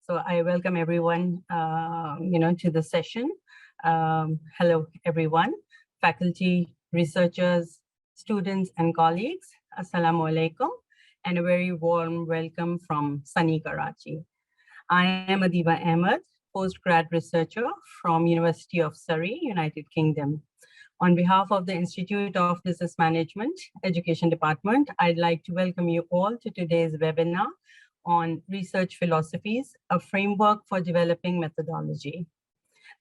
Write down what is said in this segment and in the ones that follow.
So I welcome everyone, to the session. Hello, everyone, faculty, researchers, students, and colleagues. Assalamu alaikum, and a very warm welcome from sunny Karachi. I am Adiba Ahmed, postgrad researcher from University of Surrey, United Kingdom. On behalf of the Institute of Business Management, Education Department, I'd like to welcome you all to today's webinar on Research Philosophies, a framework for developing methodology.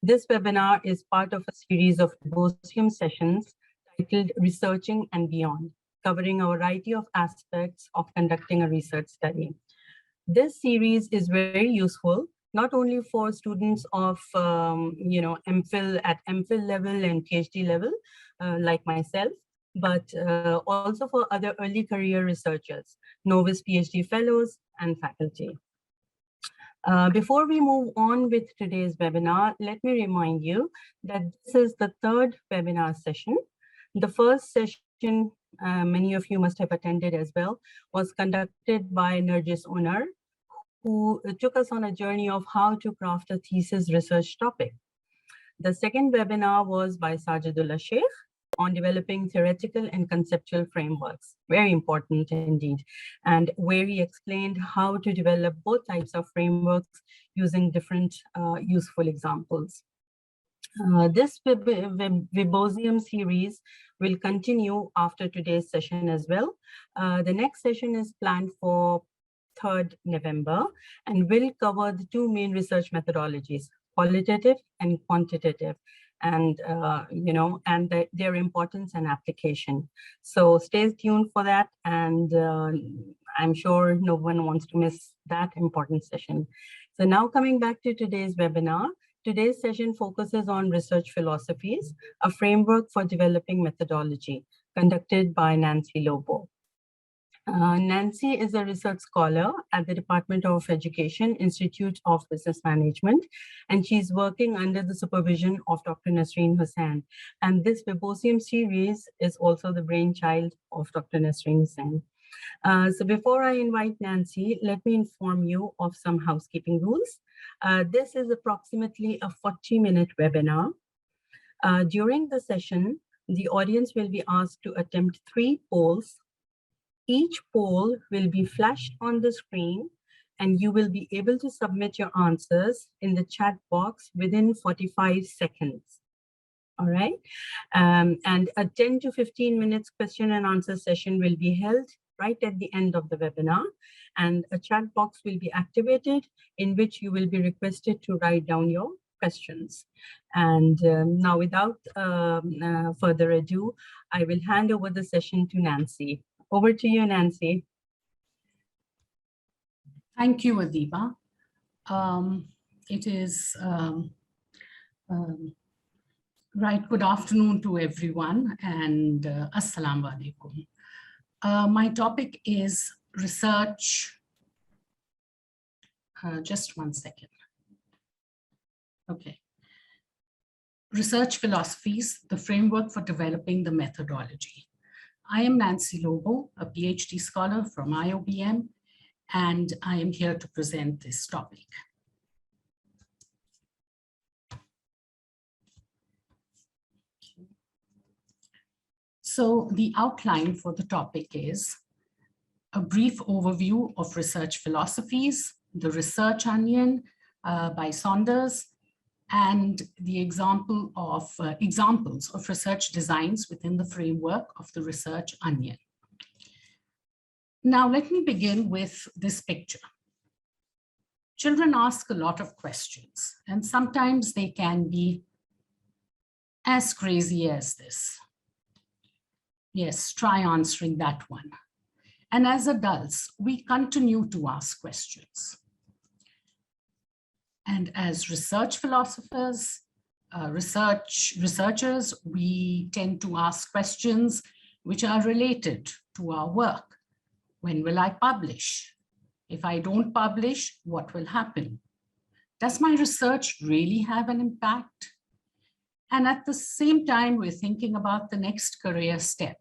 This webinar is part of a series of symposium sessions titled Researching and Beyond, covering a variety of aspects of conducting a research study. This series is very useful, not only for students of, MPhil at MPhil level and PhD level, like myself, but also for other early career researchers, novice PhD fellows, and faculty. Before we move on with today's webinar, let me remind you that this is the third webinar session. The first session, many of you must have attended as well, was conducted by Nergis Onar, who took us on a journey of how to craft a thesis research topic. The second webinar was by Sajidullah Sheikh on developing theoretical and conceptual frameworks, very important indeed, and where he explained how to develop both types of frameworks using different useful examples. This Webosium series will continue after today's session as well. The next session is planned for 3rd November and will cover the two main research methodologies, qualitative and quantitative, and their importance and application. So stay tuned for that, and I'm sure no one wants to miss that important session. So now coming back to today's webinar, today's session focuses on research philosophies, a framework for developing methodology, conducted by Nancy Lobo. Nancy is a research scholar at the Department of Education, Institute of Business Management, and she's working under the supervision of Dr. Nasreen Hussain. And this Webosium series is also the brainchild of Dr. Nasreen Hussain. So before I invite Nancy, let me inform you of some housekeeping rules. This is approximately a 40-minute webinar. During the session, the audience will be asked to attempt 3 polls. Each poll will be flashed on the screen, and you will be able to submit your answers in the chat box within 45 seconds. All right. And a 10 to 15 minutes question and answer session will be held right at the end of the webinar, and a chat box will be activated in which you will be requested to write down your questions. And now, without further ado, I will hand over the session to Nancy. Over to you, Nancy. Thank you, Adiba. It is right. Good afternoon to everyone, and assalamu alaikum. My topic is research. Just one second. Okay. Research philosophies, the framework for developing the methodology. I am Nancy Lobo, a PhD scholar from IOBM, and I am here to present this topic. So the outline for the topic is a brief overview of research philosophies, the research onion by Saunders, and the examples of research designs within the framework of the research onion. Now, let me begin with this picture. Children ask a lot of questions, and sometimes they can be as crazy as this. Yes, try answering that one. And as adults, we continue to ask questions. And as research philosophers, researchers, we tend to ask questions which are related to our work. When will I publish? If I don't publish, what will happen? Does my research really have an impact? And at the same time, we're thinking about the next career step.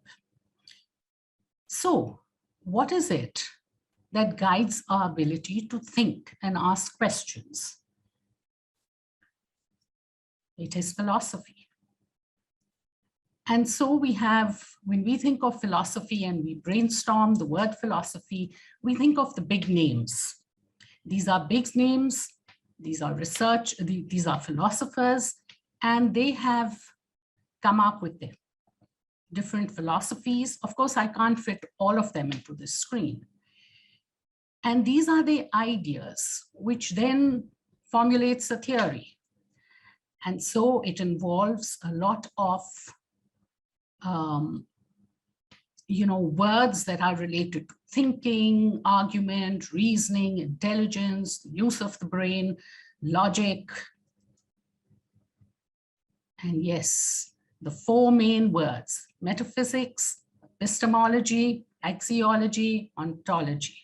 So what is it that guides our ability to think and ask questions. It is philosophy. And so we have, when we think of philosophy and we brainstorm the word philosophy, we think of the big names. These are big names, these are these are philosophers, and they have come up with their different philosophies. Of course, I can't fit all of them into this screen. And these are the ideas, which then formulates a theory. And so it involves a lot of words that are related to thinking, argument, reasoning, intelligence, use of the brain, logic. And yes, the four main words: metaphysics, epistemology, axiology, ontology.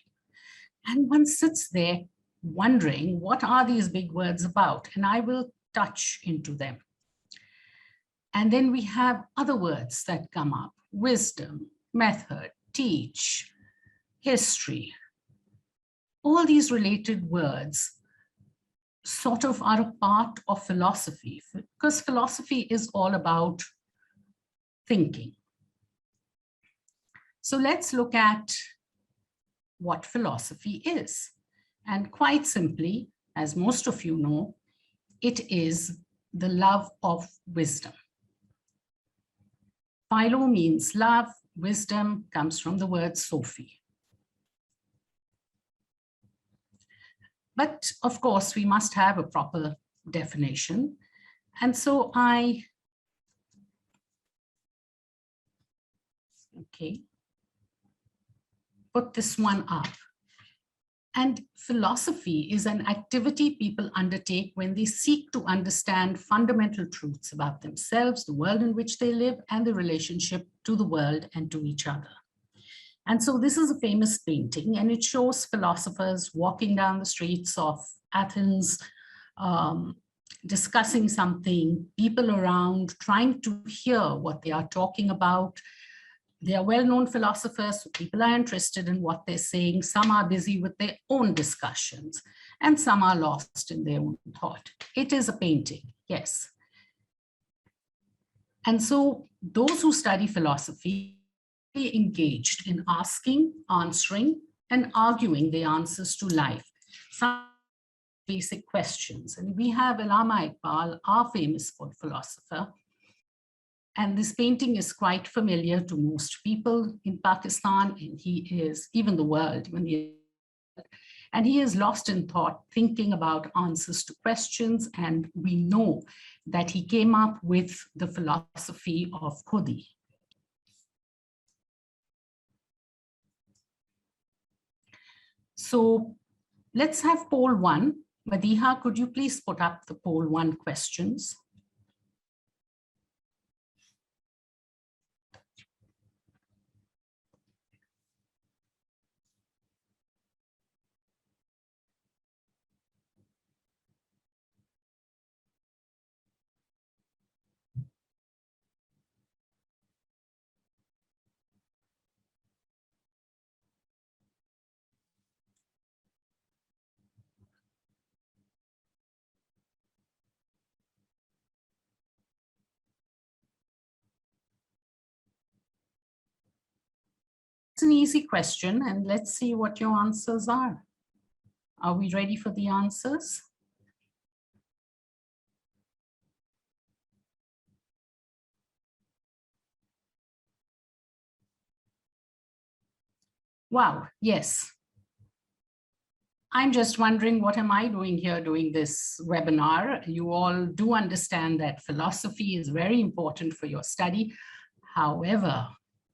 And one sits there wondering, what are these big words about? And I will touch into them. And then we have other words that come up: wisdom, method, teach, history. All these related words sort of are a part of philosophy, because philosophy is all about thinking. So let's look at what philosophy is. And quite simply, as most of you know, it is the love of wisdom. Philo means love, wisdom comes from the word Sophie. But of course, we must have a proper definition. And so I put this one up. And philosophy is an activity people undertake when they seek to understand fundamental truths about themselves, the world in which they live, and the relationship to the world and to each other. And so this is a famous painting, and it shows philosophers walking down the streets of Athens, discussing something, people around trying to hear what they are talking about. They are well-known philosophers, so people are interested in what they're saying. Some are busy with their own discussions, and some are lost in their own thought. It is a painting, yes. And so those who study philosophy are engaged in asking, answering, and arguing the answers to life, some basic questions. And we have Allama Iqbal, our famous philosopher. And this painting is quite familiar to most people in Pakistan, and he is, even the world, and he is lost in thought, thinking about answers to questions. And we know that he came up with the philosophy of Khudi. So let's have poll 1. Madiha, could you please put up the poll 1 questions? It's an easy question, and let's see what your answers are. Are we ready for the answers? Wow, yes. I'm just wondering, what am I doing here doing this webinar? You all do understand that philosophy is very important for your study. However,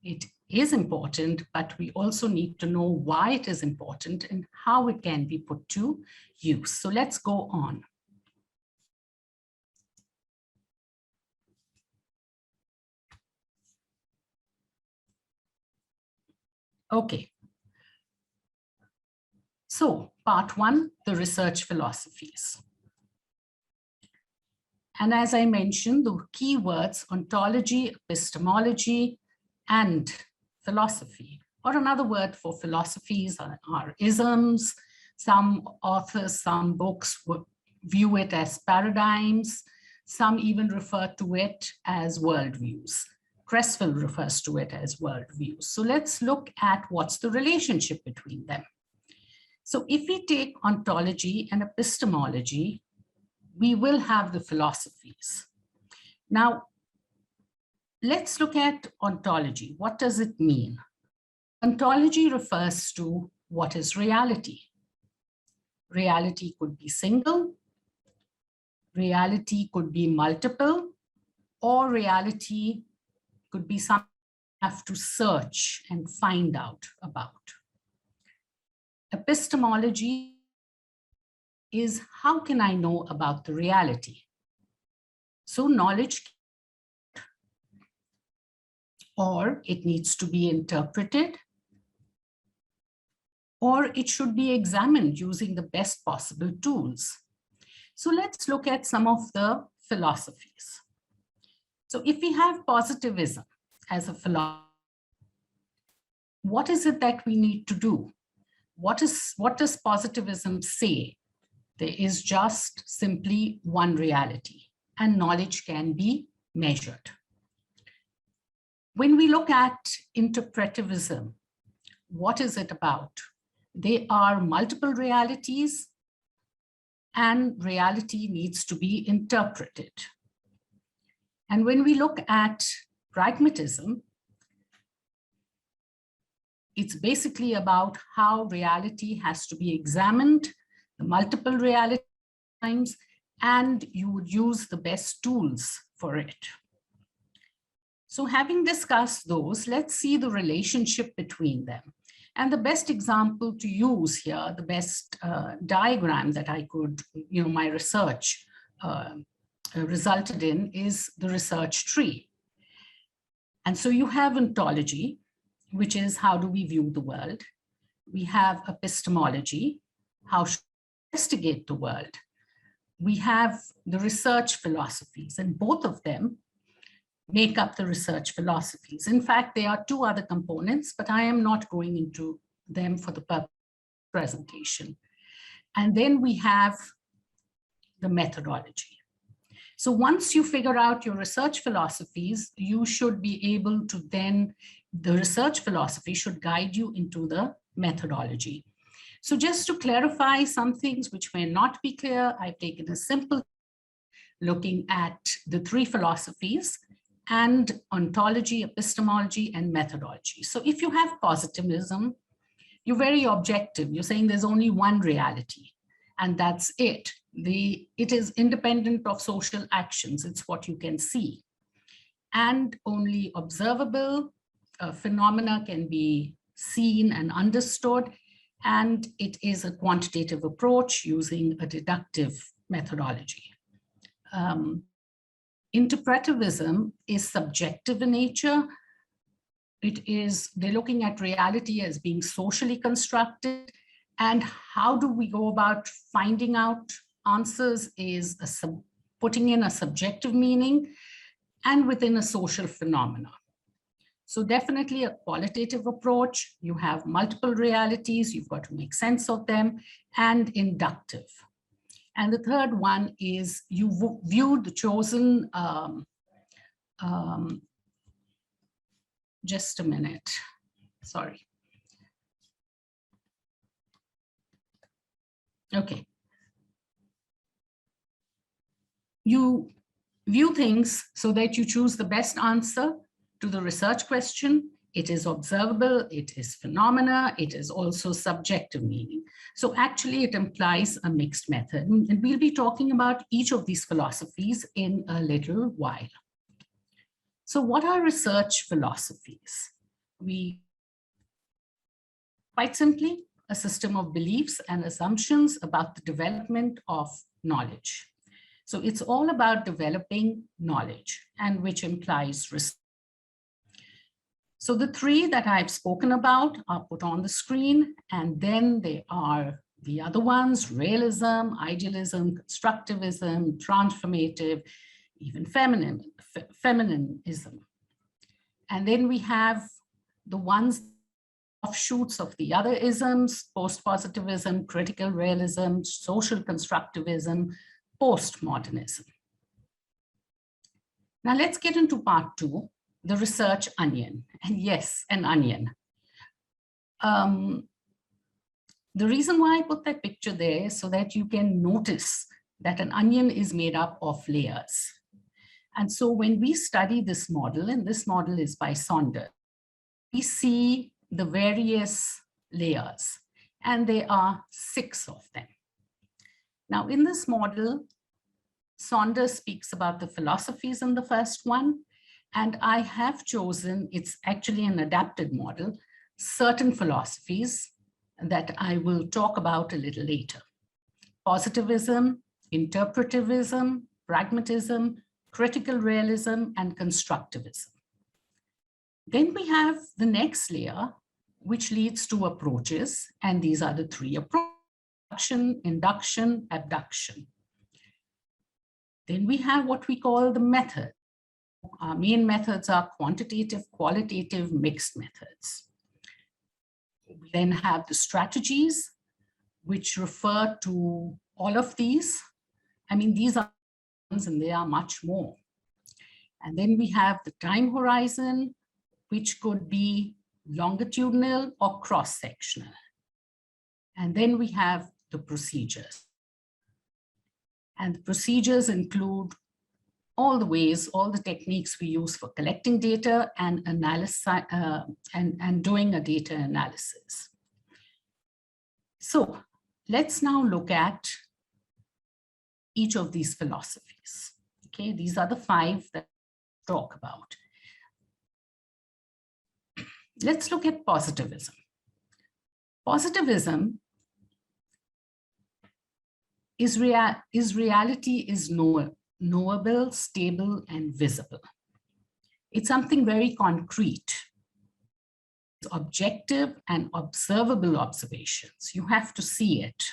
it is important, but we also need to know why it is important and how it can be put to use. So let's go on. Okay. So part 1, the research philosophies. And as I mentioned, the key words: ontology, epistemology, and philosophy. or another word for philosophies are isms. Some authors, some books would view it as paradigms. Some even refer to it as worldviews. Creswell refers to it as worldviews. So let's look at what's the relationship between them. So if we take ontology and epistemology, we will have the philosophies. Now, let's look at ontology. What does it mean? Ontology refers to what is reality. Reality could be single, reality could be multiple, or reality could be something you have to search and find out about. Epistemology is how can I know about the reality? So knowledge, or it needs to be interpreted, or it should be examined using the best possible tools. So let's look at some of the philosophies. So if we have positivism as a philosophy, what is it that we need to do? What does positivism say? There is just simply one reality, and knowledge can be measured. When we look at interpretivism, what is it about? They are multiple realities, and reality needs to be interpreted. And when we look at pragmatism, it's basically about how reality has to be examined, the multiple reality times, and you would use the best tools for it. So having discussed those, let's see the relationship between them. And the best example to use here, the best diagram that I could, my research resulted in is the research tree. And so you have ontology, which is how do we view the world. We have epistemology, how should we investigate the world. We have the research philosophies, and both of them make up the research philosophies. In fact, there are two other components, but I am not going into them for the purpose of the presentation. And then we have the methodology. So once you figure out your research philosophies, you should be able to then, the research philosophy should guide you into the methodology. So just to clarify some things which may not be clear, I've taken a simple looking at the three philosophies and ontology, epistemology, and methodology. So if you have positivism, you're very objective. You're saying there's only one reality, and that's it. It is independent of social actions. It's what you can see. And only observable phenomena can be seen and understood. And it is a quantitative approach using a deductive methodology. Interpretivism is subjective in nature. They're looking at reality as being socially constructed. And how do we go about finding out answers is putting in a subjective meaning and within a social phenomena. So definitely a qualitative approach. You have multiple realities, you've got to make sense of them, and inductive. And the third one is you view the chosen, just a minute, sorry. Okay. You view things so that you choose the best answer to the research question. It is observable, it is phenomena, it is also subjective meaning. So actually it implies a mixed method. And we'll be talking about each of these philosophies in a little while. So what are research philosophies? Quite simply, a system of beliefs and assumptions about the development of knowledge. So it's all about developing knowledge, and which implies research. So the three that I've spoken about are put on the screen, and then there are the other ones: realism, idealism, constructivism, transformative, even feminism. And then we have the ones offshoots of the other isms: post-positivism, critical realism, social constructivism, postmodernism. Now let's get into part 2, the research onion. And yes, an onion. The reason why I put that picture there is so that you can notice that an onion is made up of layers. And so when we study this model, and this model is by Saunders, we see the various layers, and there are 6 of them. Now in this model, Saunders speaks about the philosophies in the first one, and I have chosen, it's actually an adapted model, certain philosophies that I will talk about a little later: positivism, interpretivism, pragmatism, critical realism, and constructivism. Then we have the next layer, which leads to approaches, and these are the 3 approaches: induction, induction, abduction. Then we have what we call the method. Our main methods are quantitative, qualitative, mixed methods. We then have the strategies, which refer to all of these. I mean, these are ones and there are much more. And then we have the time horizon, which could be longitudinal or cross-sectional. And then we have the procedures. And the procedures include all the ways, all the techniques we use for collecting data and doing a data analysis. So let's now look at each of these philosophies. Okay, these are the 5 that we talk about. Let's look at positivism. Positivism is reality is knowable, stable, and visible. It's something very concrete. It's objective and observable observations. You have to see it.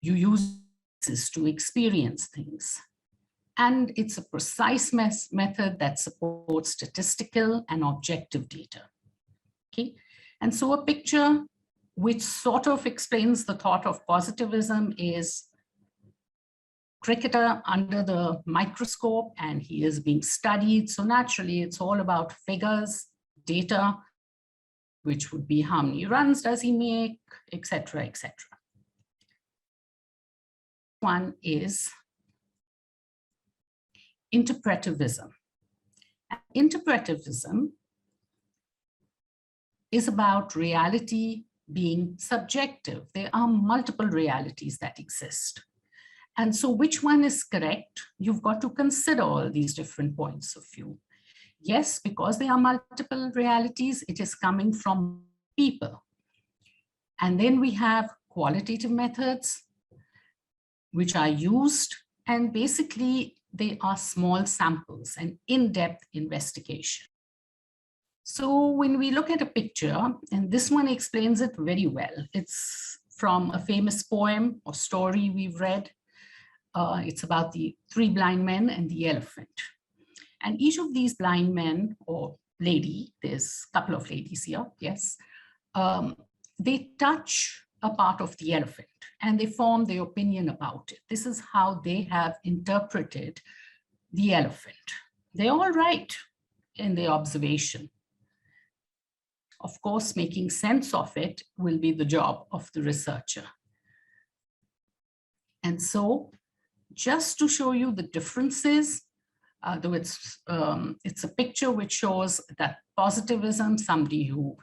You use this to experience things. And it's a precise method that supports statistical and objective data. Okay, and so a picture which sort of explains the thought of positivism is cricketer under the microscope, and he is being studied. So naturally, it's all about figures, data, which would be how many runs does he make, etc., etc. One is interpretivism. Interpretivism is about reality being subjective. There are multiple realities that exist. And so which one is correct? You've got to consider all these different points of view. Yes, because there are multiple realities, it is coming from people. And then we have qualitative methods, which are used, and basically they are small samples and in-depth investigation. So when we look at a picture, and this one explains it very well. It's from a famous poem or story we've read. It's about the 3 blind men and the elephant. And each of these blind men or lady, there's a couple of ladies here, yes, they touch a part of the elephant and they form their opinion about it. This is how they have interpreted the elephant. They're all right in their observation. Of course, making sense of it will be the job of the researcher. And so, just to show you the differences, though it's a picture which shows that positivism, somebody who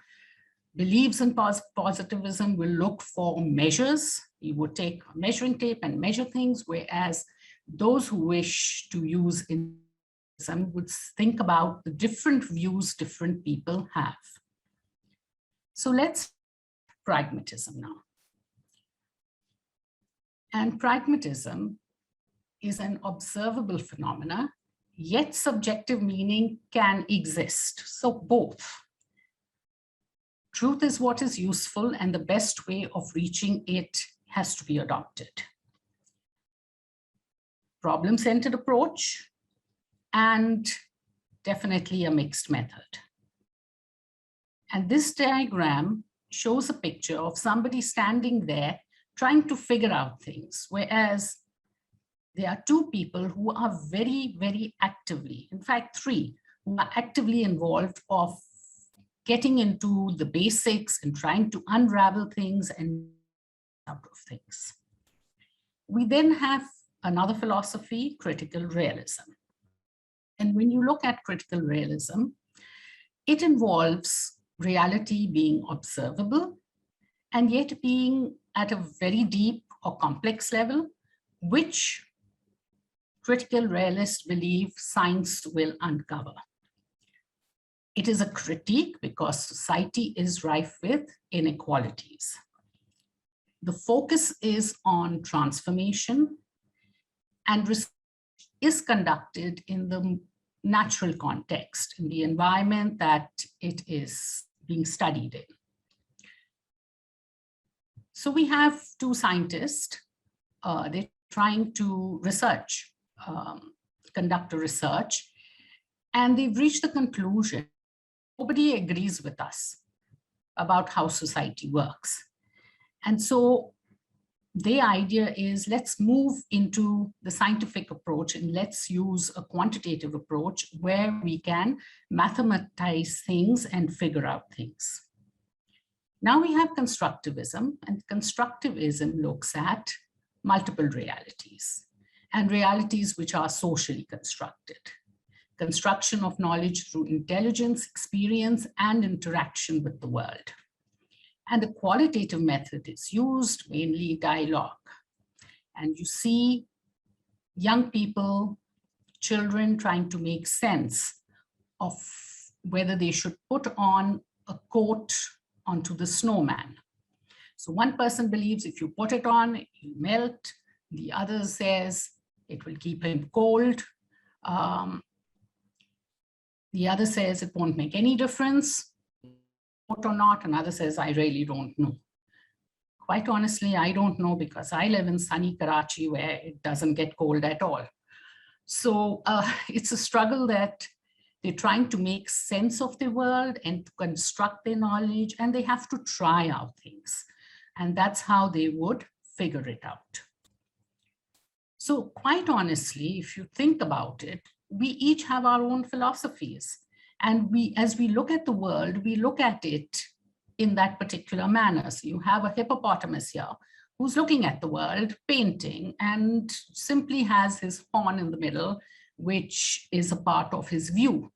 believes in positivism will look for measures. He would take a measuring tape and measure things, whereas those who wish to use interpretivism would think about the different views different people have. So let's pragmatism now. And pragmatism is an observable phenomena, yet subjective meaning can exist. So both. Truth is what is useful, and the best way of reaching it has to be adopted. Problem-centered approach, and definitely a mixed method. And this diagram shows a picture of somebody standing there trying to figure out things, whereas there are two people who are very, very actively, in fact, three, who are actively involved of getting into the basics and trying to unravel things and out of things. We then have another philosophy, critical realism. And when you look at critical realism, it involves reality being observable and yet being at a very deep or complex level, which critical realists believe science will uncover. It is a critique because society is rife with inequalities. The focus is on transformation, and research is conducted in the natural context, in the environment that it is being studied in. So we have two scientists, they're trying to research, conduct a research, and they've reached the conclusion nobody agrees with us about how society works. And so the idea is let's move into the scientific approach and let's use a quantitative approach where we can mathematize things and figure out things. Now we have constructivism, and constructivism looks at multiple realities and realities which are socially constructed. Construction of knowledge through intelligence, experience, and interaction with the world. And a qualitative method is used, mainly dialogue. And you see young people, children trying to make sense of whether they should put on a coat onto the snowman. So one person believes if you put it on, you melt. The other says it will keep him cold. The other says it won't make any difference, or not. Another says, I really don't know. Quite honestly, I don't know because I live in sunny Karachi where it doesn't get cold at all. So it's a struggle that they're trying to make sense of the world and to construct their knowledge, and they have to try out things. And that's how they would figure it out. So quite honestly, if you think about it, we each have our own philosophies. And as we look at the world, we look at it in that particular manner. So you have a hippopotamus here who's looking at the world, painting, and simply has his horn in the middle, which is a part of his view.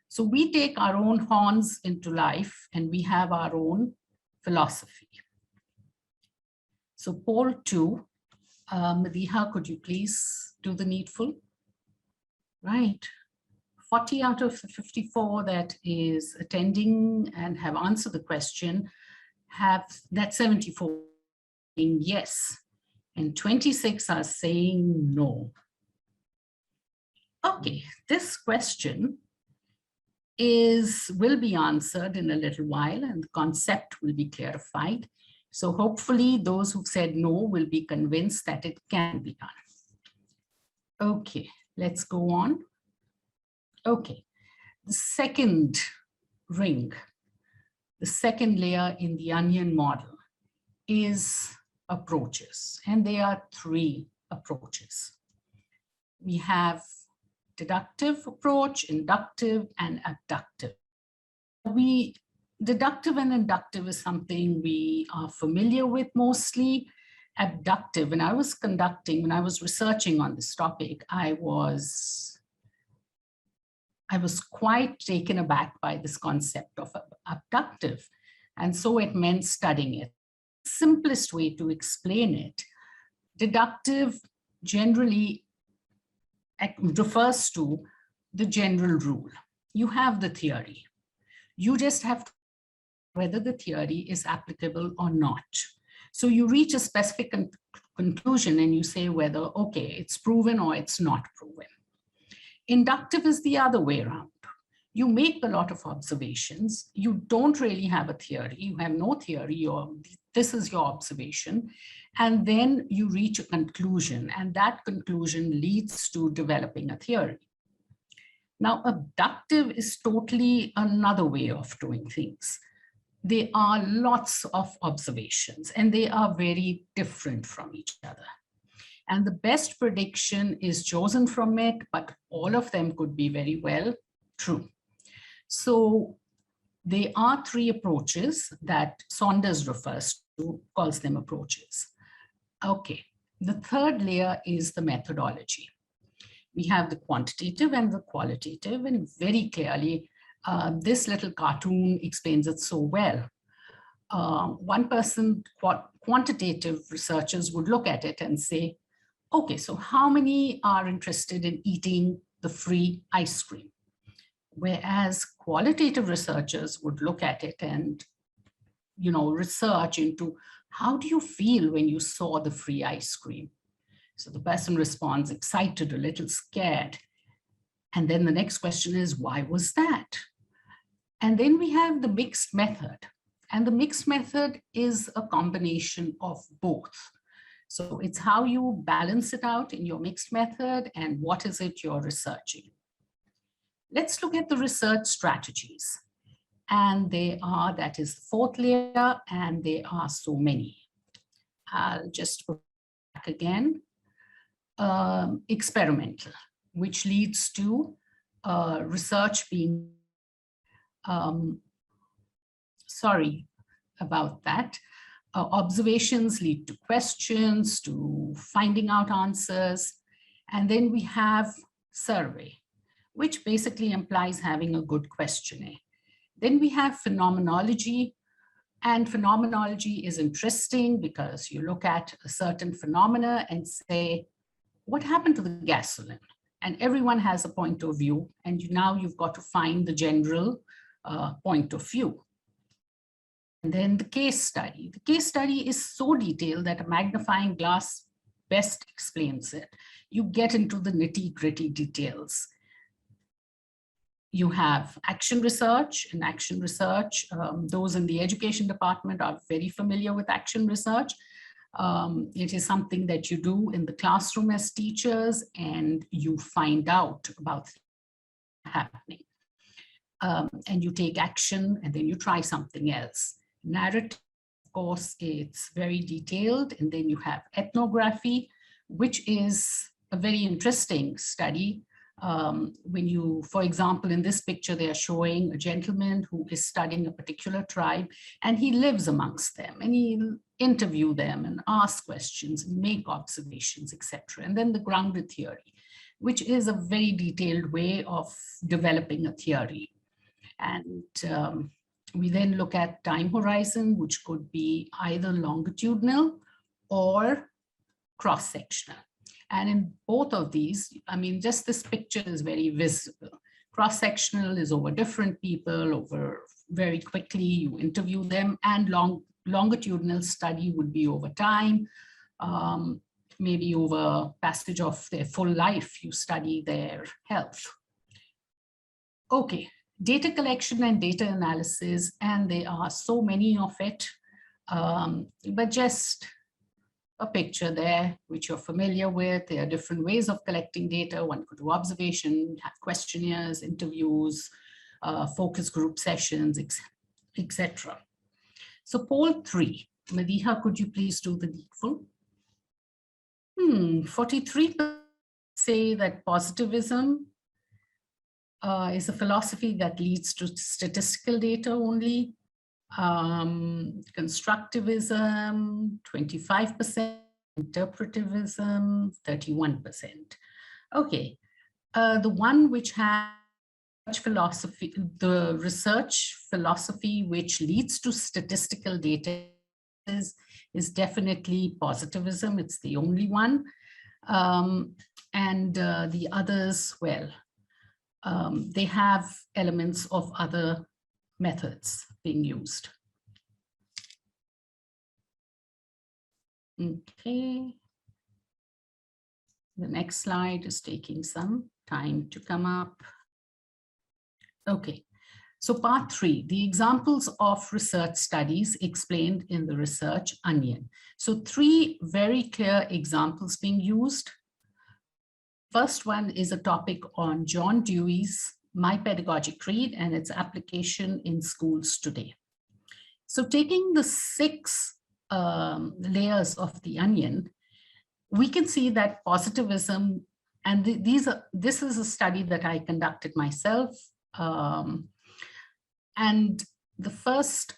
So we take our own horns into life and we have our own philosophy. So poll 2, Madiha, could you please do the needful? Right. 40 out of the 54 that is attending and have answered the question have that 74 saying yes, and 26 are saying no. Okay, this question will be answered in a little while and the concept will be clarified. So hopefully those who've said no will be convinced that it can be done. Okay, let's go on. Okay, the second ring, the second layer in the onion model is approaches, and there are 3 approaches. We have deductive approach, inductive, and abductive. Deductive and inductive is something we are familiar with mostly. Abductive, when I was researching on this topic, I was quite taken aback by this concept of abductive. And so it meant studying it. Simplest way to explain it, deductive generally refers to the general rule. You have the theory. You just have to whether the theory is applicable or not. So you reach a specific conclusion and you say whether, okay, it's proven or it's not proven. Inductive is the other way around. You make a lot of observations. You don't really have a theory. You have no theory, or this is your observation. And then you reach a conclusion, and that conclusion leads to developing a theory. Now, abductive is totally another way of doing things. there are lots of observations and they are very different from each other. And the best prediction is chosen from it, but all of them could be very well true. So there are three approaches that Saunders refers to, calls them approaches. Okay, the third layer is the methodology. We have the quantitative and the qualitative, and very clearly, this little cartoon explains it so well. One person, quantitative researchers would look at it and say, okay, so how many are interested in eating the free ice cream? Whereas qualitative researchers would look at it and, research into how do you feel when you saw the free ice cream? So the person responds excited, a little scared. And then the next question is, why was that? And then we have the mixed method. And the mixed method is a combination of both. So it's how you balance it out in your mixed method and what is it you're researching. Let's look at the research strategies. And that is the fourth layer, and there are so many. I'll just go back again. Experimental, which leads to research being, sorry about that. Observations lead to questions, to finding out answers. And then we have survey, which basically implies having a good questionnaire. Then we have phenomenology, and phenomenology is interesting because you look at a certain phenomena and say, what happened to the gasoline? And everyone has a point of view, and now you've got to find the general point of view. And then the case study. The case study is so detailed that a magnifying glass best explains it. You get into the nitty-gritty details. You have action research, and action research, those in the education department are very familiar with action research. It is something that you do in the classroom as teachers, and you find out about happening. And you take action, and then you try something else. Narrative, of course, it's very detailed. And then you have ethnography, which is a very interesting study. When you, for example, in this picture, they are showing a gentleman who is studying a particular tribe, and he lives amongst them, and he interview them and ask questions, and make observations, etc. And then the grounded theory, which is a very detailed way of developing a theory. And we then look at time horizon, which could be either longitudinal or cross-sectional. And in both of these, I mean, just this picture is very visible. Cross-sectional is over different people, over very quickly, you interview them, and longitudinal study would be over time, maybe over passage of their full life, you study their health. Okay, data collection and data analysis, and there are so many of it, but just a picture there, which you're familiar with. There are different ways of collecting data. One could do observation, have questionnaires, interviews, focus group sessions, etc. So poll 3, Madiha, could you please do the needful? 43% say that positivism is a philosophy that leads to statistical data only. Constructivism, 25%, interpretivism, 31%. Okay, the one which has philosophy, the research philosophy which leads to statistical data is definitely positivism. It's the only one. And the others, well, they have elements of other methods being used. Okay. The next slide is taking some time to come up. Okay, so part 3, the examples of research studies explained in the research onion. So 3 very clear examples being used. First one is a topic on John Dewey's My Pedagogic Creed and its application in schools today. So taking the 6 layers of the onion, we can see that positivism, and this is a study that I conducted myself. And the first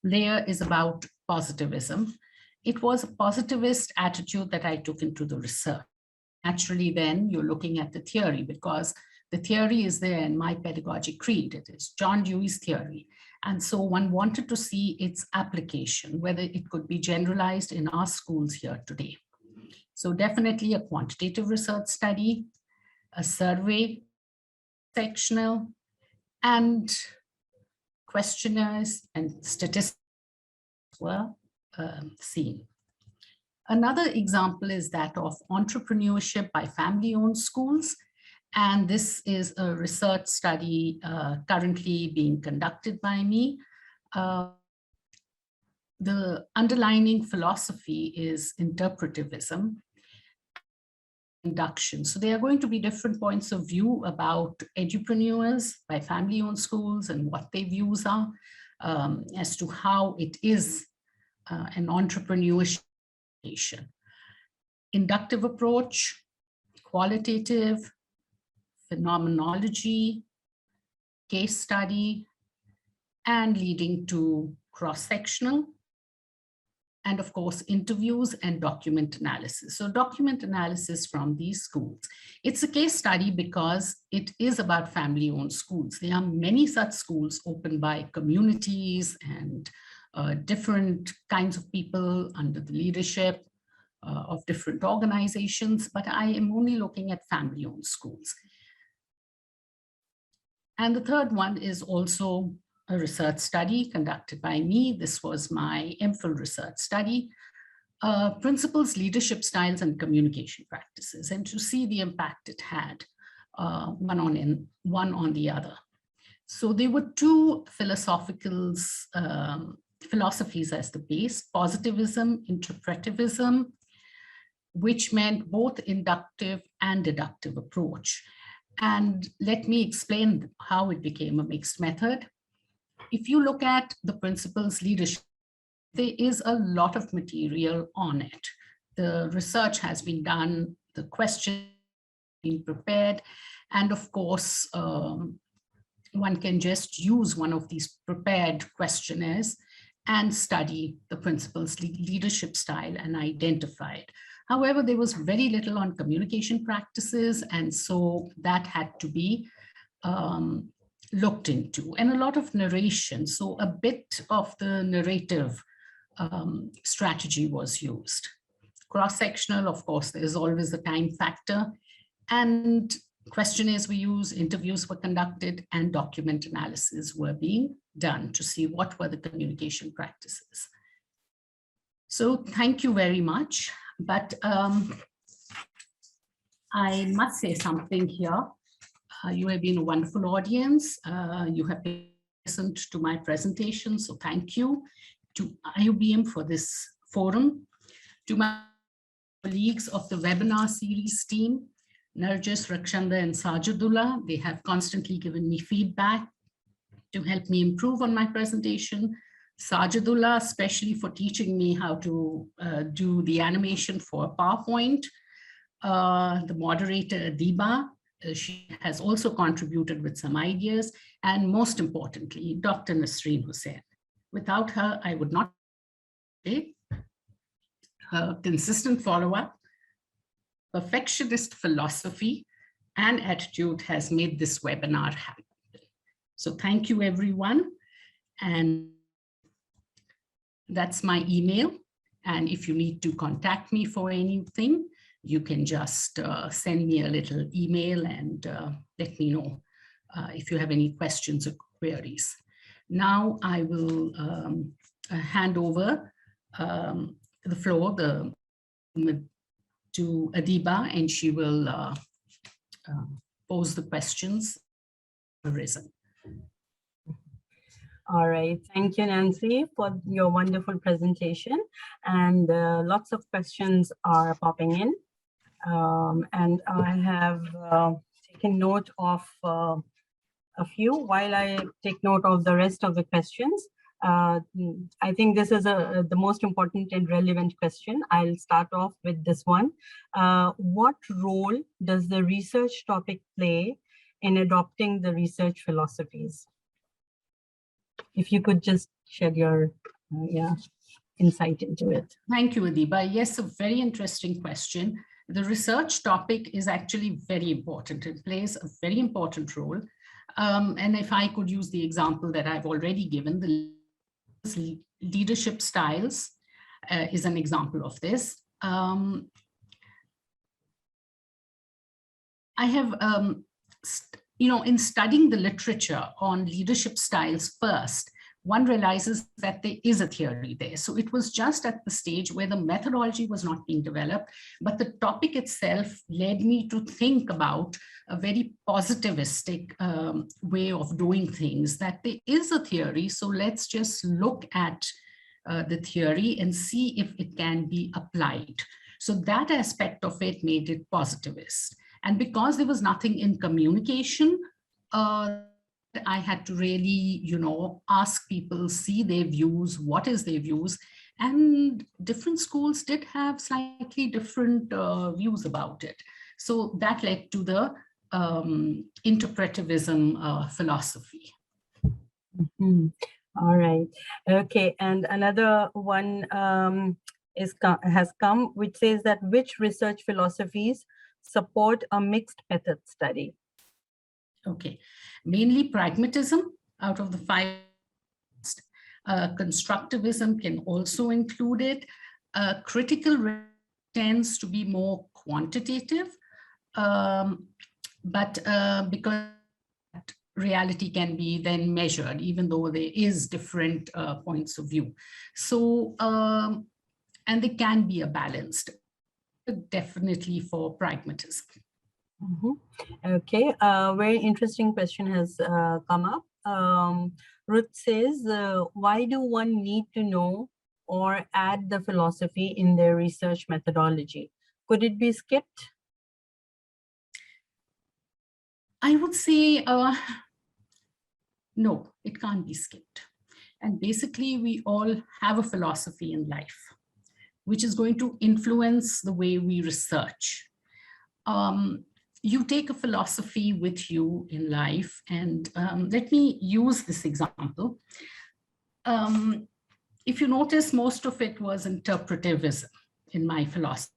layer is about positivism. It was a positivist attitude that I took into the research. Naturally, then you're looking at the theory, because the theory is there in my pedagogy creed. It is John Dewey's theory. And so one wanted to see its application, whether it could be generalized in our schools here today. So definitely a quantitative research study, a survey, sectional, and questionnaires and statistics were seen. Another example is that of entrepreneurship by family-owned schools. And this is a research study currently being conducted by me. The underlying philosophy is interpretivism, induction. So there are going to be different points of view about edupreneurs by family-owned schools and what their views are as to how it is an entrepreneurship. Inductive approach, qualitative, phenomenology, case study, and leading to cross-sectional, and of course, interviews and document analysis. So document analysis from these schools. It's a case study because it is about family-owned schools. There are many such schools opened by communities and different kinds of people under the leadership of different organizations, but I am only looking at family-owned schools. And the third one is also a research study conducted by me. This was my MPhil research study, Principles, Leadership Styles, and Communication Practices, and to see the impact it had one on the other. So there were 2 philosophies as the base: positivism, interpretivism, which meant both inductive and deductive approach. And let me explain how it became a mixed method. If you look at the principles leadership, there is a lot of material on it. The research has been done, the questions have been prepared, and of course, one can just use one of these prepared questionnaires and study the principles leadership style and identify it. However, there was very little on communication practices, and so that had to be looked into, and a lot of narration. So a bit of the narrative strategy was used. Cross-sectional, of course, there's always a time factor, and questionnaires were used, interviews were conducted, and document analysis were being done to see what were the communication practices. So thank you very much. But I must say something here. You have been a wonderful audience. You have listened to my presentation, so thank you to IUBM for this forum. To my colleagues of the webinar series team, Narjis, Rakshanda, and Sajidullah, they have constantly given me feedback to help me improve on my presentation. Sajidullah, especially for teaching me how to do the animation for PowerPoint. The moderator, Adiba, she has also contributed with some ideas. And most importantly, Dr. Nasreen Hussain. Without her, I would not say. Her consistent follow-up, perfectionist philosophy, and attitude has made this webinar happen. So thank you, everyone. And that's my email. And if you need to contact me for anything, you can just send me a little email and let me know if you have any questions or queries. Now I will hand over the floor to Adiba, and she will pose the questions arisen. All right, thank you, Nancy, for your wonderful presentation. And lots of questions are popping in. And I have taken note of a few while I take note of the rest of the questions. I think this is the most important and relevant question. I'll start off with this one. What role does the research topic play in adopting the research philosophies? If you could just shed your insight into it. Thank you, Adiba. Yes, a very interesting question. The research topic is actually very important. It plays a very important role. And if I could use the example that I've already given, the leadership styles is an example of this. I have, in studying the literature on leadership styles first, one realizes that there is a theory there. So it was just at the stage where the methodology was not being developed, but the topic itself led me to think about a very positivistic way of doing things, that there is a theory. So let's just look at the theory and see if it can be applied. So that aspect of it made it positivist. And because there was nothing in communication, I had to really, ask people, see their views, what is their views, and different schools did have slightly different views about it. So that led to the interpretivism philosophy. Mm-hmm. All right. Okay. And another one has come, which says that which research philosophies support a mixed method study? Okay, mainly pragmatism out of the 5. Constructivism can also include it. Critical tends to be more quantitative, but because reality can be then measured, even though there is different points of view. So, and there can be a balanced, definitely for pragmatism. Mm-hmm. Okay, a very interesting question has come up. Ruth says, why do one need to know or add the philosophy in their research methodology? Could it be skipped? I would say, no, it can't be skipped. And basically, we all have a philosophy in life, which is going to influence the way we research. You take a philosophy with you in life, and let me use this example. If you notice, most of it was interpretivism in my philosophy,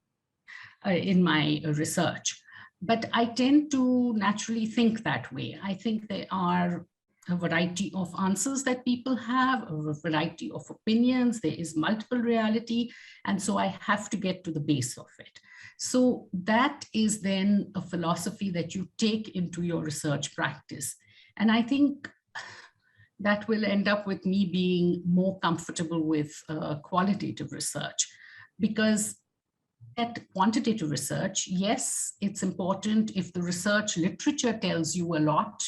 in my research. But I tend to naturally think that way. I think there are a variety of answers that people have, a variety of opinions, there is multiple reality, and so I have to get to the base of it. So that is then a philosophy that you take into your research practice. And I think that will end up with me being more comfortable with qualitative research, because at quantitative research, yes, it's important if the research literature tells you a lot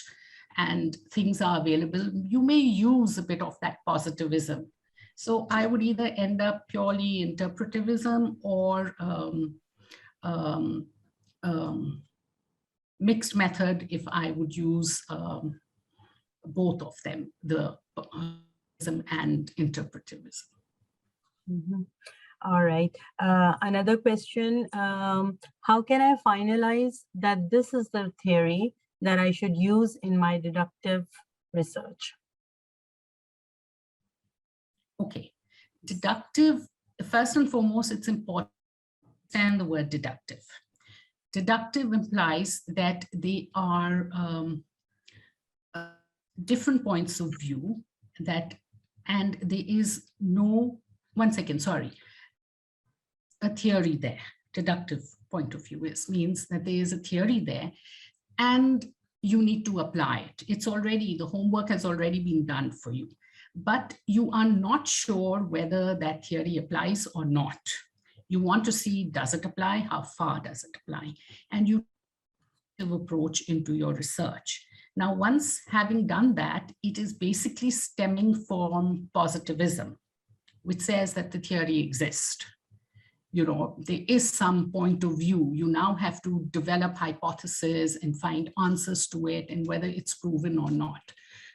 and things are available, you may use a bit of that positivism. So I would either end up purely interpretivism or mixed method if I would use both of them, the and interpretivism. Mm-hmm. All right. Another question, how can I finalize that this is the theory that I should use in my deductive research? Okay, deductive, first and foremost, it's important to understand the word deductive. Deductive implies that they are different points of view and there is no, one second, sorry, a theory there. Deductive point of view means that there is a theory there and you need to apply it. It's already, the homework has already been done for you, but you are not sure whether that theory applies or not. You want to see, does it apply? How far does it apply? And you approach into your research. Now, once having done that, it is basically stemming from positivism, which says that the theory exists. there is some point of view. You now have to develop hypotheses and find answers to it and whether it's proven or not.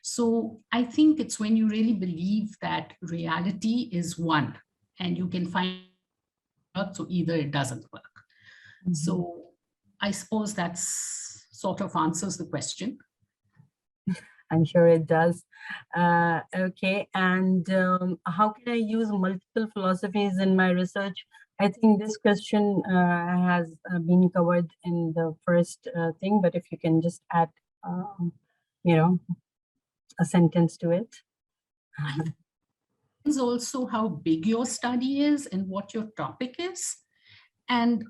So I think it's when you really believe that reality is one and you can find out, so either it doesn't work. Mm-hmm. So I suppose that's sort of answers the question. I'm sure it does. Okay, and how can I use multiple philosophies in my research? I think this question has been covered in the first thing, but if you can just add, a sentence to it. It's also how big your study is and what your topic is. And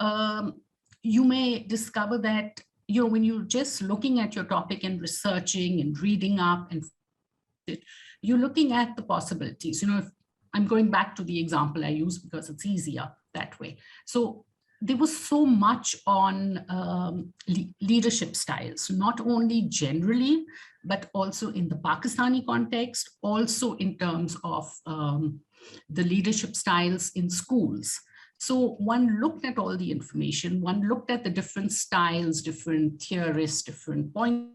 you may discover that when you're just looking at your topic and researching and reading up, and you're looking at the possibilities. If I'm going back to the example I use because it's easier that way. So there was so much on leadership styles, not only generally, but also in the Pakistani context, also in terms of the leadership styles in schools. So one looked at all the information, one looked at the different styles, different theorists, different points,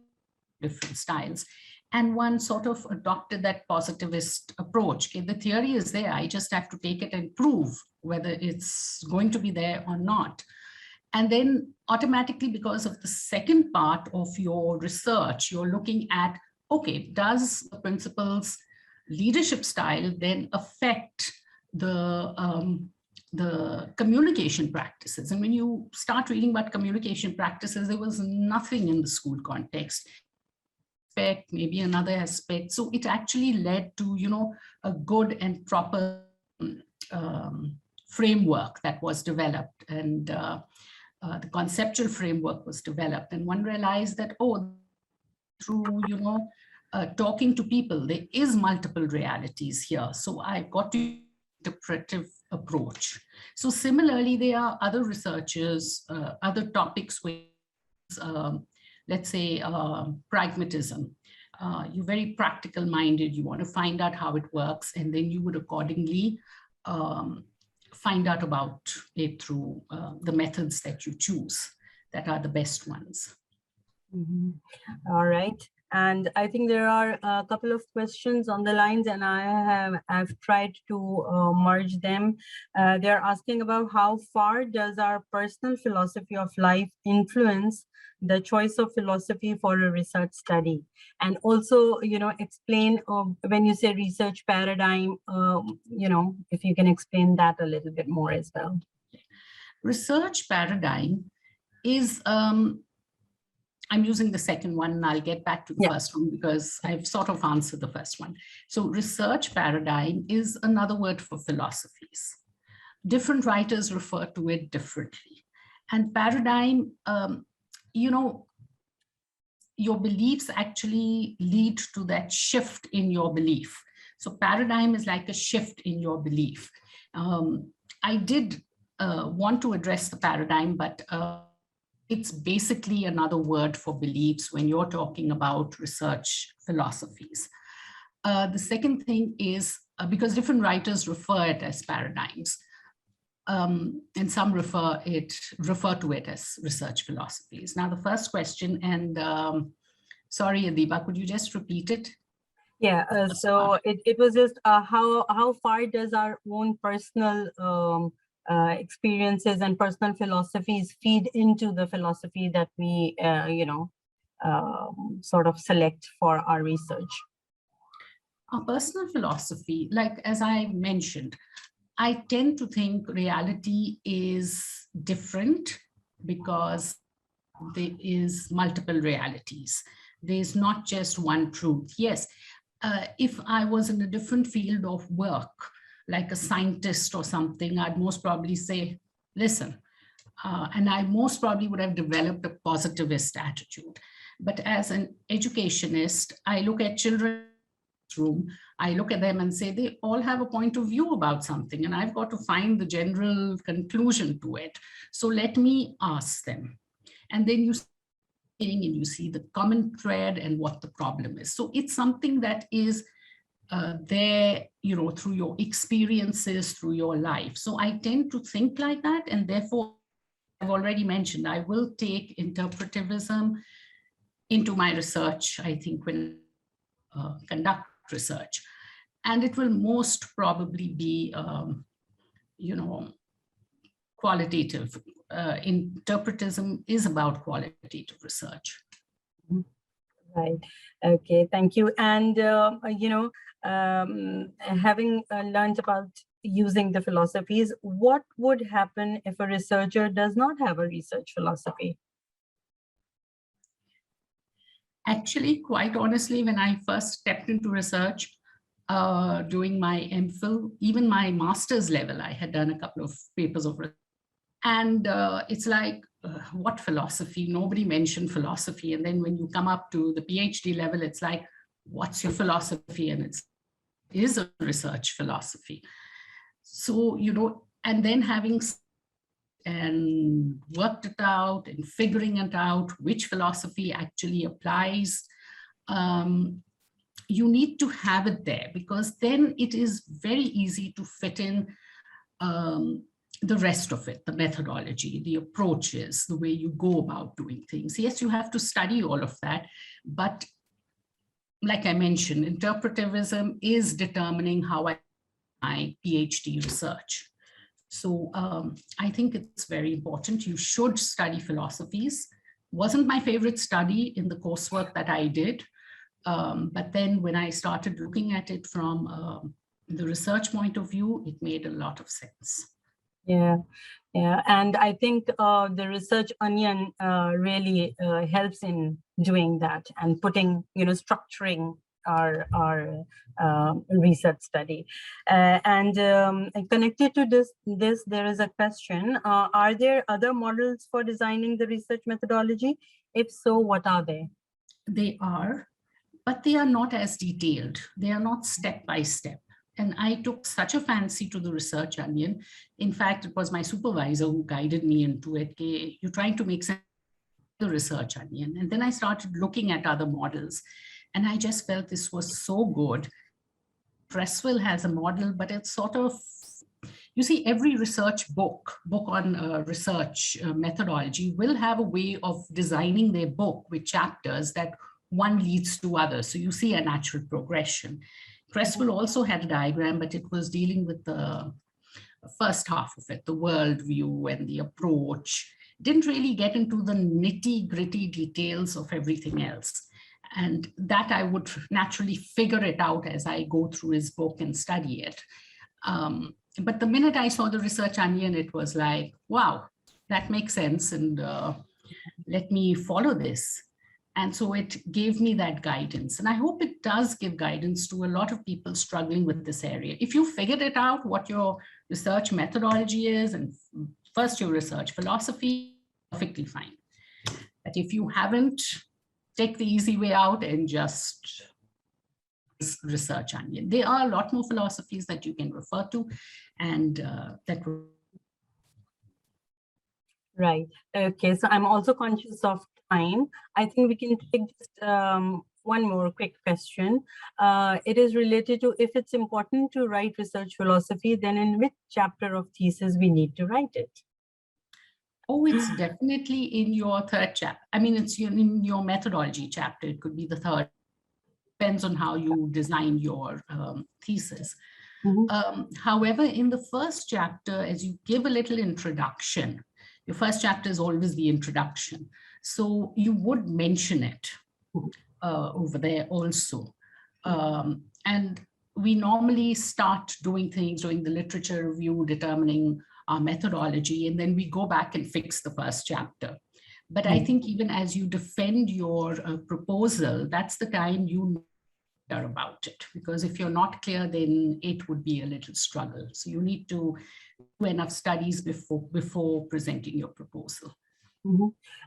different styles, and one sort of adopted that positivist approach. Okay, the theory is there, I just have to take it and prove whether it's going to be there or not. And then automatically, because of the second part of your research, you're looking at, okay, does the principal's leadership style then affect the communication practices? And when you start reading about communication practices, there was nothing in the school context. Maybe another aspect. So it actually led to, a good and proper framework that was developed, and the conceptual framework was developed. And one realized that, through, talking to people, there is multiple realities here. So I've got to interpretive approach. So similarly, there are other researchers, other topics with, let's say, pragmatism. You're very practical minded, you want to find out how it works, and then you would accordingly find out about it through the methods that you choose that are the best ones. Mm-hmm. All right. And I think there are a couple of questions on the lines, and I've tried to merge them. They're asking about how far does our personal philosophy of life influence the choice of philosophy for a research study? And also, explain when you say research paradigm, if you can explain that a little bit more as well. Research paradigm is, I'm using the second one, and I'll get back to the first one because I've sort of answered the first one. So research paradigm is another word for philosophies. Different writers refer to it differently. And paradigm, your beliefs actually lead to that shift in your belief. So paradigm is like a shift in your belief. I did want to address the paradigm, but it's basically another word for beliefs when you're talking about research philosophies. The second thing is, because different writers refer it as paradigms, and some refer to it as research philosophies. Now, the first question, and sorry, Adiba, could you just repeat it? Yeah, so it was just how far does our own personal experiences and personal philosophies feed into the philosophy that we, sort of select for our research? Our personal philosophy, like as I mentioned, I tend to think reality is different because there is multiple realities. There's not just one truth. Yes, if I was in a different field of work, like a scientist or something, I'd most probably say, listen, and I most probably would have developed a positivist attitude. But as an educationist, I look at children room, I look at them and say, they all have a point of view about something, and I've got to find the general conclusion to it. So let me ask them. And then you see the common thread and what the problem is. So it's something that is there, through your experiences, through your life. So I tend to think like that, and therefore, I've already mentioned, I will take interpretivism into my research, I think, when conduct research. And it will most probably be, qualitative. Interpretism is about qualitative research. Right. Okay. Thank you. And, having learned about using the philosophies, what would happen if a researcher does not have a research philosophy? Actually, quite honestly, when I first stepped into research, doing my MPhil, even my master's level, I had done a couple of papers of research. And it's like, what philosophy? Nobody mentioned philosophy. And then when you come up to the PhD level, it's like, what's your philosophy? And it is a research philosophy. So, and then having and worked it out and figuring it out, which philosophy actually applies, you need to have it there, because then it is very easy to fit in the rest of it, the methodology, the approaches, the way you go about doing things. Yes, you have to study all of that, but like I mentioned, interpretivism is determining how I do my PhD research. So I think it's very important. You should study philosophies. Wasn't my favorite study in the coursework that I did. But then when I started looking at it from the research point of view, it made a lot of sense. Yeah, yeah. And I think the Research Onion really helps in doing that and putting, structuring our research study. And connected to this, there is a question. Are there other models for designing the research methodology? If so, what are they? They are, but they are not as detailed. They are not step by step. And I took such a fancy to the Research Onion. In fact, it was my supervisor who guided me into it. You're trying to make sense of the Research Onion. And then I started looking at other models. And I just felt this was so good. Presswell has a model, but it's sort of, you see, every research book on research methodology will have a way of designing their book with chapters that one leads to others. So you see a natural progression. Presswell also had a diagram, but it was dealing with the first half of it, the worldview and the approach. Didn't really get into the nitty-gritty details of everything else. And that I would naturally figure it out as I go through his book and study it. But the minute I saw the Research Onion, it was like, wow, that makes sense. And let me follow this. And so it gave me that guidance. And I hope it does give guidance to a lot of people struggling with this area. If you figured it out, what your research methodology is, and first your research philosophy, perfectly fine. But if you haven't, take the easy way out and just Research Onion. There are a lot more philosophies that you can refer to, and that. Right. Okay. So I'm also conscious of time. I think we can take just one more quick question. It is related to, if it's important to write research philosophy, then in which chapter of thesis we need to write it? Oh, it's definitely in your third chapter. I mean, it's in your methodology chapter. It could be the third. Depends on how you design your thesis. However, in the first chapter, as you give a little introduction, your first chapter is always the introduction. So you would mention it over there also. And we normally start doing things, doing the literature review, determining our methodology, and then we go back and fix the first chapter. But I think even as you defend your proposal, that's the time you know about it. Because if you're not clear, then it would be a little struggle. So you need to do enough studies before presenting your proposal.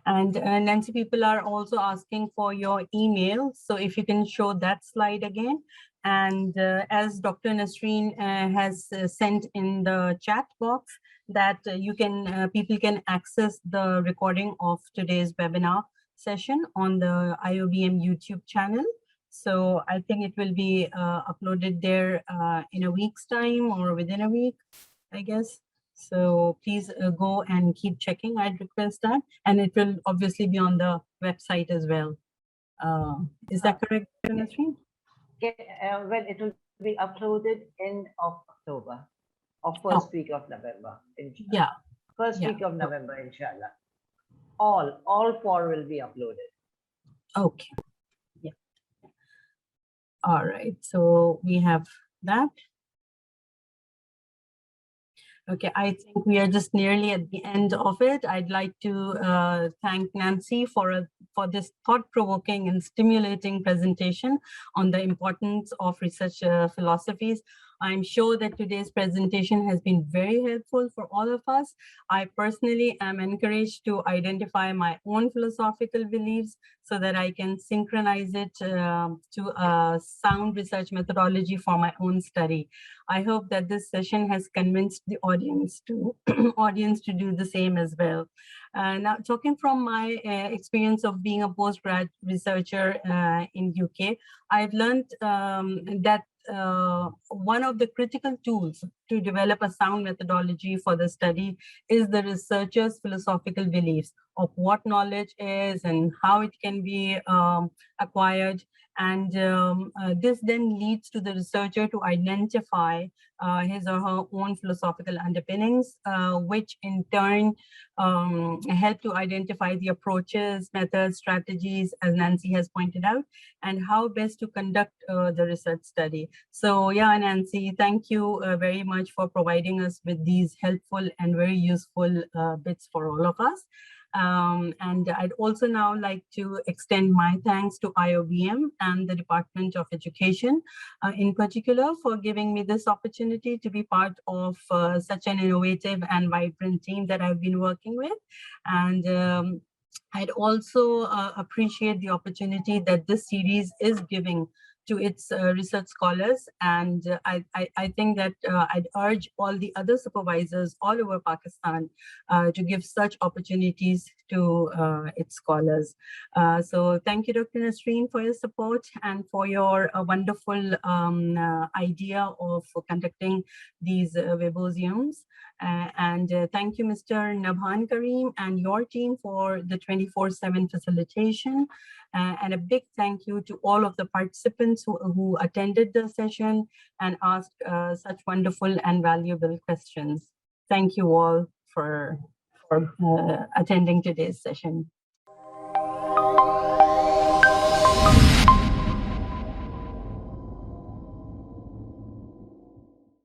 And Nancy, people are also asking for your email. So if you can show that slide again. And as Dr. Nasreen has sent in the chat box, that you can, people can access the recording of today's webinar session on the IOBM YouTube channel. So I think it will be uploaded there in a week's time or within a week, I guess. So please go and keep checking. I'd request that. And it will obviously be on the website as well. Is that correct, Nasreen? Well, it will be uploaded end of October or first week of November. Inshallah. Yeah. First week of November, inshallah. All 4 will be uploaded. Okay. Yeah. All right. So we have that. Okay, I think we are just nearly at the end of it. I'd like to thank Nancy for this thought-provoking and stimulating presentation on the importance of research philosophies. I'm sure that today's presentation has been very helpful for all of us. I personally am encouraged to identify my own philosophical beliefs so that I can synchronize it to a sound research methodology for my own study. I hope that this session has convinced the audience to do the same as well. Now, talking from my experience of being a postgrad researcher in UK, I've learned that one of the critical tools to develop a sound methodology for the study is the researcher's philosophical beliefs of what knowledge is and how it can be acquired. And this then leads to the researcher to identify his or her own philosophical underpinnings, which in turn help to identify the approaches, methods, strategies, as Nancy has pointed out, and how best to conduct the research study. So yeah, Nancy, thank you very much for providing us with these helpful and very useful bits for all of us. And I'd also now like to extend my thanks to IOBM and the Department of Education in particular for giving me this opportunity to be part of such an innovative and vibrant team that I've been working with. And I'd also appreciate the opportunity that this series is giving to its research scholars. And I think that I'd urge all the other supervisors all over Pakistan to give such opportunities to its scholars. So thank you, Dr. Nasreen, for your support and for your wonderful idea of conducting these webosiums. And thank you, Mr. Nabhan Kareem and your team for the 24/7 facilitation. And a big thank you to all of the participants who attended the session and asked such wonderful and valuable questions. Thank you all for attending today's session.